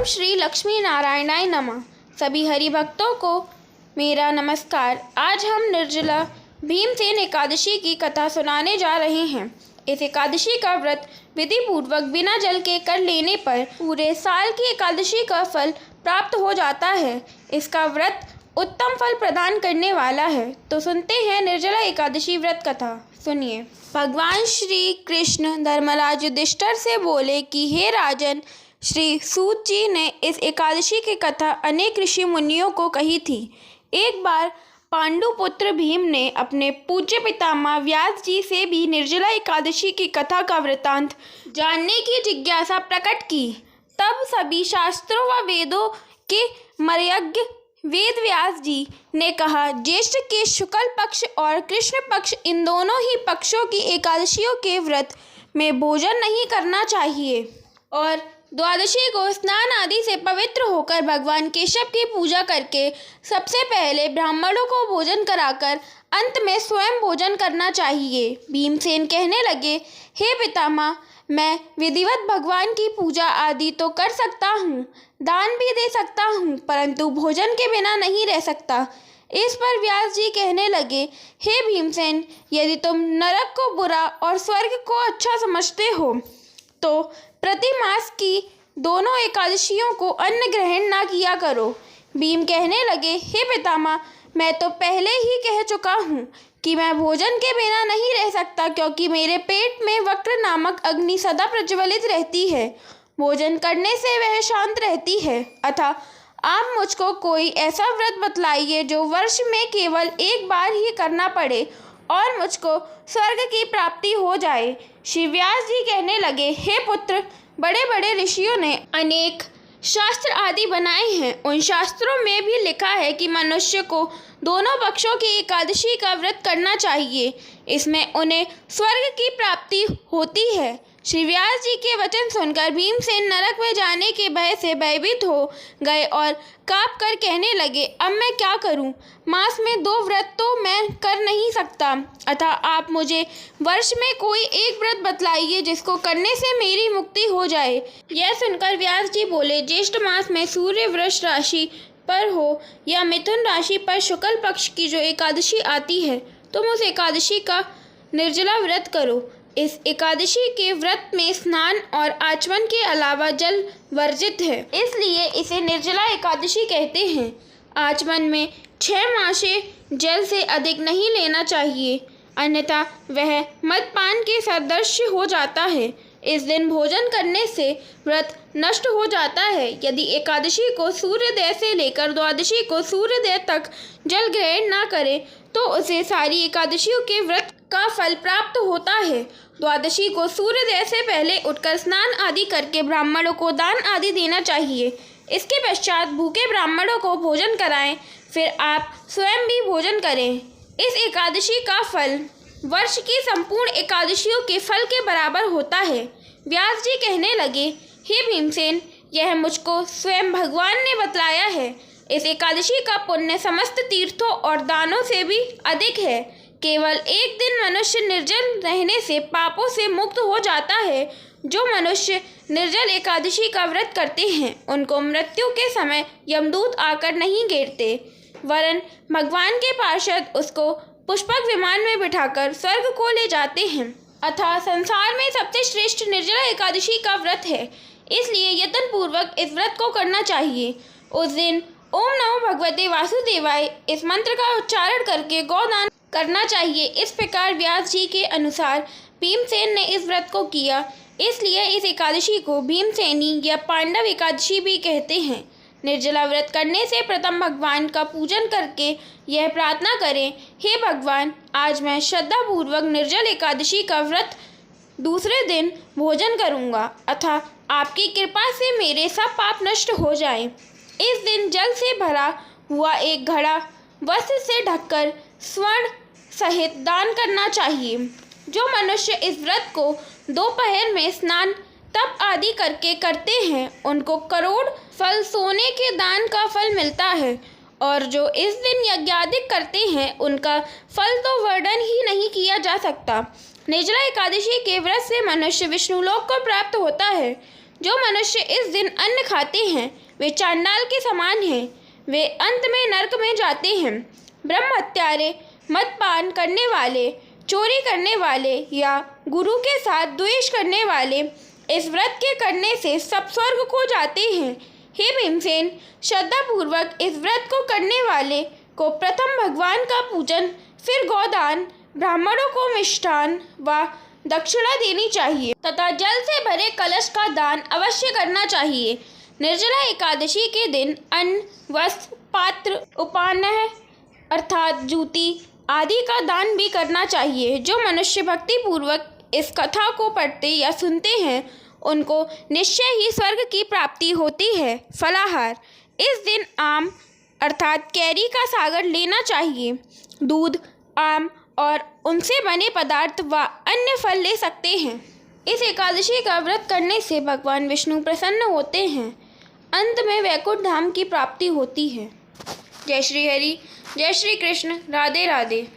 श्री लक्ष्मी नारायणाय नमः। सभी हरि भक्तों को मेरा नमस्कार। आज हम निर्जला भीमसेन एकादशी की कथा सुनाने जा रहे हैं। इस एकादशी का व्रत विधि पूर्वक बिना जल के कर लेने पर पूरे साल की एकादशी का फल प्राप्त हो जाता है। इसका व्रत उत्तम फल प्रदान करने वाला है। तो सुनते हैं निर्जला एकादशी व्रत कथा। सुनिए। भगवान श्री कृष्ण धर्मराज युधिष्ठिर से बोले कि हे राजन, श्री सूत जी ने इस एकादशी की कथा अनेक ऋषि मुनियों को कही थी। एक बार पांडु पुत्र भीम ने अपने पूज्य पितामह व्यास जी से भी निर्जला एकादशी की कथा का वृतांत जानने की जिज्ञासा प्रकट की। तब सभी शास्त्रों व वेदों के मर्यज्ञ वेद व्यास जी ने कहा, ज्येष्ठ के शुक्ल पक्ष और कृष्ण पक्ष इन दोनों ही पक्षों की एकादशियों के व्रत में भोजन नहीं करना चाहिए और द्वादशी को स्नान आदि से पवित्र होकर भगवान केशव की पूजा करके सबसे पहले ब्राह्मणों को भोजन कराकर अंत में स्वयं भोजन करना चाहिए। भीमसेन कहने लगे, हे पितामह, मैं विधिवत भगवान की पूजा आदि तो कर सकता हूँ, दान भी दे सकता हूँ, परंतु भोजन के बिना नहीं रह सकता। इस पर व्यास जी कहने लगे, हे भीमसेन, यदि तुम नरक को बुरा और स्वर्ग को अच्छा समझते हो तो प्रति मास की दोनों एकादशियों को अन्न ग्रहण ना किया करो। भीम कहने लगे, हे पितामह, मैं तो पहले ही कह चुका हूँ कि मैं भोजन के बिना नहीं रह सकता, क्योंकि मेरे पेट में वक्र नामक अग्नि सदा प्रज्वलित रहती है। भोजन करने से वह शांत रहती है। अतः आप मुझको कोई ऐसा व्रत बतलाइए जो वर्ष में केवल एक बार ही करना पड़े और मुझको स्वर्ग की प्राप्ति हो जाए। श्री व्यास जी कहने लगे, हे पुत्र, बड़े बड़े ऋषियों ने अनेक शास्त्र आदि बनाए हैं। उन शास्त्रों में भी लिखा है कि मनुष्य को दोनों पक्षों की एकादशी का व्रत करना चाहिए। इसमें उन्हें स्वर्ग की प्राप्ति होती है। श्री व्यास जी के वचन सुनकर भीमसेन नरक में जाने के भय से भयभीत हो गए और काँप कर कहने लगे, अब मैं क्या करूं? मास में 2 व्रत तो मैं कर नहीं सकता। अतः आप मुझे वर्ष में कोई एक व्रत बतलाइए जिसको करने से मेरी मुक्ति हो जाए। यह सुनकर व्यास जी बोले, ज्येष्ठ मास में सूर्य वृष राशि पर हो या मिथुन राशि पर शुक्ल पक्ष की जो एकादशी आती है, तुम उस एकादशी का निर्जला व्रत करो। इस एकादशी के व्रत में स्नान और आचमन के अलावा जल वर्जित है, इसलिए इसे निर्जला एकादशी कहते हैं। आचमन में 6 मासे जल से अधिक नहीं लेना चाहिए, अन्यथा वह मदपान के सदृश हो जाता है। इस दिन भोजन करने से व्रत नष्ट हो जाता है। यदि एकादशी को सूर्योदय से लेकर द्वादशी को सूर्योदय तक जल ग्रहण न करे तो उसे सारी एकादशियों के व्रत का फल प्राप्त होता है। द्वादशी को सूर्योदय से पहले उठकर स्नान आदि करके ब्राह्मणों को दान आदि देना चाहिए। इसके पश्चात भूखे ब्राह्मणों को भोजन कराएं, फिर आप स्वयं भी भोजन करें। इस एकादशी का फल वर्ष की संपूर्ण एकादशियों के फल के बराबर होता है। व्यास जी कहने लगे, हे भीमसेन, यह मुझको स्वयं भगवान ने बतलाया है। इस एकादशी का पुण्य समस्त तीर्थों और दानों से भी अधिक है। केवल एक दिन मनुष्य निर्जल रहने से पापों से मुक्त हो जाता है। जो मनुष्य निर्जल एकादशी का व्रत करते हैं उनको मृत्यु के समय यमदूत आकर नहीं घेरते, वरन भगवान के पार्षद उसको पुष्पक विमान में बिठाकर स्वर्ग को ले जाते हैं। अतः संसार में सबसे श्रेष्ठ निर्जला एकादशी का व्रत है, इसलिए यत्न पूर्वक इस व्रत को करना चाहिए। उस दिन ओम नमो भगवते वासुदेवाय इस मंत्र का उच्चारण करके गौदान करना चाहिए। इस प्रकार व्यास जी के अनुसार भीमसेन ने इस व्रत को किया, इसलिए इस एकादशी को भीमसेनी या पांडव एकादशी भी कहते हैं। निर्जला व्रत करने से प्रथम भगवान का पूजन करके यह प्रार्थना करें, हे भगवान, आज मैं श्रद्धापूर्वक निर्जल एकादशी का व्रत दूसरे दिन भोजन करूँगा, अतः आपकी कृपा से मेरे सब पाप नष्ट हो जाएं। इस दिन जल से भरा हुआ एक घड़ा वस्त्र से ढककर स्वर्ण सहित दान करना चाहिए। जो मनुष्य इस व्रत को दोपहर में स्नान तप आदि करके करते हैं उनको करोड़ फल सोने के दान का फल मिलता है, और जो इस दिन यज्ञादिक करते हैं उनका फल तो वर्णन ही नहीं किया जा सकता। निर्जला एकादशी के व्रत से मनुष्य विष्णुलोक को प्राप्त होता है। जो मनुष्य इस दिन अन्न खाते हैं वे चांडाल के समान हैं, वे अंत में नरक में जाते हैं। ब्रह्म हत्यारे, मदपान करने वाले, चोरी करने वाले या गुरु के साथ द्वेष करने वाले इस व्रत के करने से सब स्वर्ग को जाते हैं। हे भीमसेन, श्रद्धापूर्वक इस व्रत को करने वाले को प्रथम भगवान का पूजन, फिर गोदान, ब्राह्मणों को मिष्ठान व दक्षिणा देनी चाहिए तथा जल से भरे कलश का दान अवश्य करना चाहिए। निर्जला एकादशी के दिन अन्न, वस्त्र, पात्र, उपान्ह अर्थात जूती आदि का दान भी करना चाहिए। जो मनुष्य भक्ति पूर्वक इस कथा को पढ़ते या सुनते हैं उनको निश्चय ही स्वर्ग की प्राप्ति होती है। फलाहार, इस दिन आम अर्थात कैरी का सागर लेना चाहिए। दूध, आम और उनसे बने पदार्थ व अन्य फल ले सकते हैं। इस एकादशी का व्रत करने से भगवान विष्णु प्रसन्न होते हैं। अंत में वैकुंठ धाम की प्राप्ति होती है। जय श्री हरि, जय श्री कृष्ण, राधे राधे।